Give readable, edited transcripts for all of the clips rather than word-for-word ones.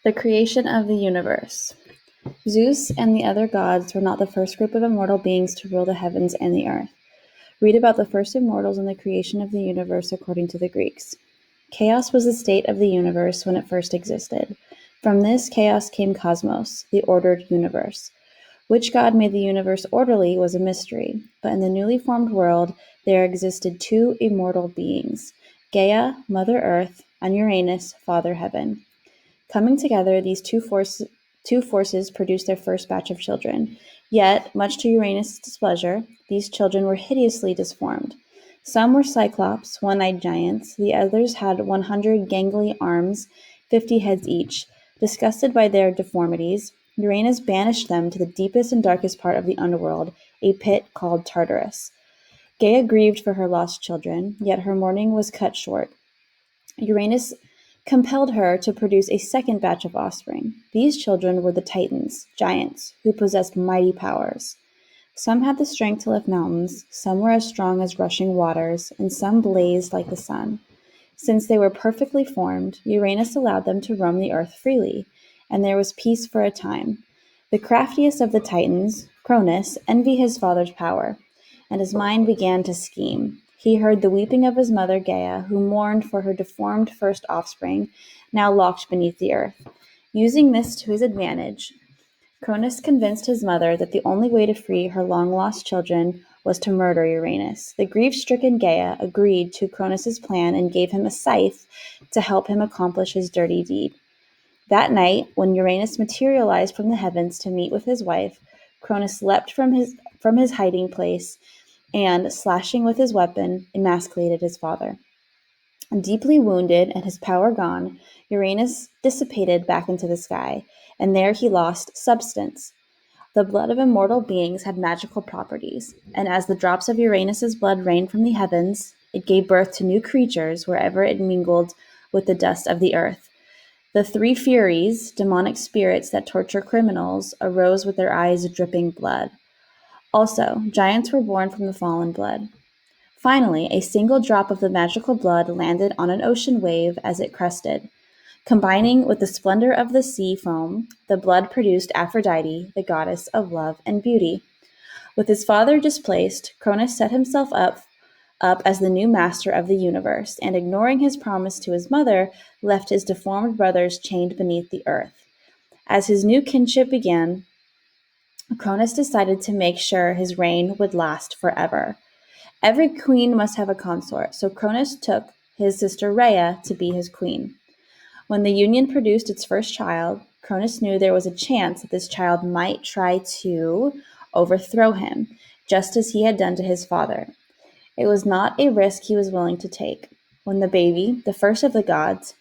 The creation of the universe. Zeus and the other gods were not the first group of immortal beings to rule the heavens and the earth. Read about the first immortals and the creation of the universe according to the Greeks. Chaos was the state of the universe when it first existed. From this chaos came cosmos, the ordered universe. Which god made the universe orderly was a mystery, but in the newly formed world there existed two immortal beings, Gaia, Mother Earth, and Uranus, Father Heaven. Coming together, these two forces produced their first batch of children. Yet, much to Uranus' displeasure, these children were hideously disformed. Some were cyclops, one-eyed giants, the others had 100 gangly arms, 50 heads each. Disgusted by their deformities, Uranus banished them to the deepest and darkest part of the underworld, a pit called Tartarus. Gaia grieved for her lost children, yet her mourning was cut short. Uranus compelled her to produce a second batch of offspring. These children were the Titans, giants, who possessed mighty powers. Some had the strength to lift mountains, some were as strong as rushing waters, and some blazed like the sun. Since they were perfectly formed, Uranus allowed them to roam the earth freely, and there was peace for a time. The craftiest of the Titans, Cronus, envied his father's power, and his mind began to scheme. He heard the weeping of his mother Gaia, who mourned for her deformed first offspring, now locked beneath the earth. Using this to his advantage, Cronus convinced his mother that the only way to free her long-lost children was to murder Uranus. The grief-stricken Gaia agreed to Cronus's plan and gave him a scythe to help him accomplish his dirty deed. That night, when Uranus materialized from the heavens to meet with his wife, Cronus leapt from his hiding place and, slashing with his weapon, emasculated his father. Deeply wounded and his power gone, Uranus dissipated back into the sky, and there he lost substance. The blood of immortal beings had magical properties, and as the drops of Uranus's blood rained from the heavens, it gave birth to new creatures wherever it mingled with the dust of the earth. The three Furies, demonic spirits that torture criminals, arose with their eyes dripping blood. Also, giants were born from the fallen blood. Finally, a single drop of the magical blood landed on an ocean wave as it crested. Combining with the splendor of the sea foam, the blood produced Aphrodite, the goddess of love and beauty. With his father displaced, Cronus set himself up as the new master of the universe, and ignoring his promise to his mother, left his deformed brothers chained beneath the earth. As his new kinship began, Cronus decided to make sure his reign would last forever. Every queen must have a consort, so Cronus took his sister Rhea to be his queen. When the union produced its first child, Cronus knew there was a chance that this child might try to overthrow him, just as he had done to his father. It was not a risk he was willing to take. When the baby, the first of the gods,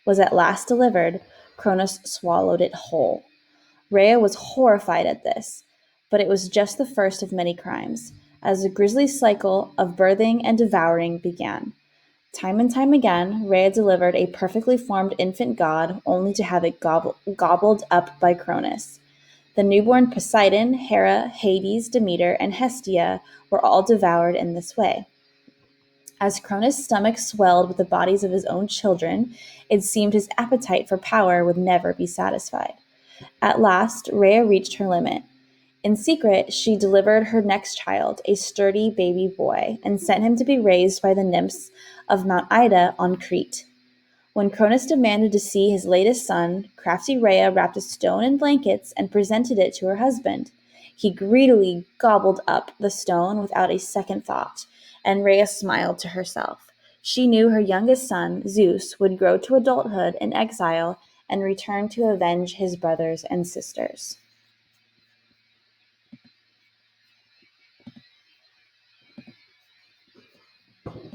was at last delivered, Cronus swallowed it whole. Rhea was horrified at this, but it was just the first of many crimes, as the grisly cycle of birthing and devouring began. Time and time again, Rhea delivered a perfectly formed infant god, only to have it gobbled up by Cronus. The newborn Poseidon, Hera, Hades, Demeter, and Hestia were all devoured in this way. As Cronus' stomach swelled with the bodies of his own children, it seemed his appetite for power would never be satisfied. At last, Rhea reached her limit. In secret, she delivered her next child, a sturdy baby boy, and sent him to be raised by the nymphs of Mount Ida on Crete. When Cronus demanded to see his latest son, crafty Rhea wrapped a stone in blankets and presented it to her husband. He greedily gobbled up the stone without a second thought, and Rhea smiled to herself. She knew her youngest son, Zeus, would grow to adulthood in exile and return to avenge his brothers and sisters.